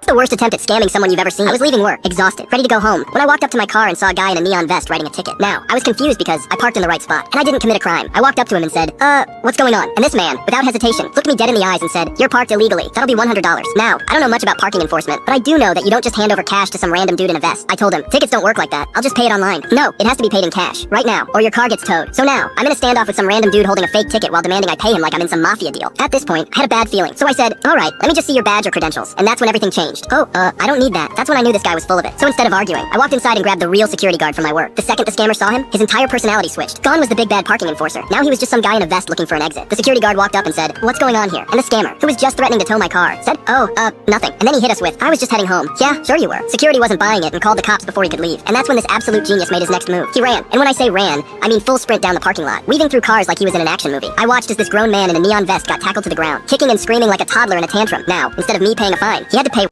It's the worst attempt at scamming someone you've ever seen. I was leaving work, exhausted, ready to go home, when I walked up to my car and saw a guy in a neon vest writing a ticket. Now, I was confused because I parked in the right spot, and I didn't commit a crime. I walked up to him and said, what's going on? And this man, without hesitation, looked me dead in the eyes and said, "You're parked illegally. That'll be $100. Now, I don't know much about parking enforcement, but I do know that you don't just hand over cash to some random dude in a vest. I told him, tickets don't work like that. I'll just pay it online. No, it has to be paid in cash, right now, or your car gets towed. So now, I'm in a standoff with some random dude holding a fake ticket while demanding I pay him like I'm in some mafia deal. At this point, I had a bad feeling, so I said, alright, let me just see your badge or credentials. And that's when everything changed. I don't need that. That's when I knew this guy was full of it. So instead of arguing, I walked inside and grabbed the real security guard from my work. The second the scammer saw him, his entire personality switched. Gone was the big bad parking enforcer. Now he was just some guy in a vest looking for an exit. The security guard walked up and said, "What's going on here?" And the scammer, who was just threatening to tow my car, said, nothing. And then he hit us with, "I was just heading home." Yeah, sure you were. Security wasn't buying it and called the cops before he could leave. And that's when this absolute genius made his next move. He ran. And when I say ran, I mean full sprint down the parking lot, weaving through cars like he was in an action movie. I watched as this grown man in a neon vest got tackled to the ground, kicking and screaming like a toddler in a tantrum. Now, instead of me paying a fine, he had to pay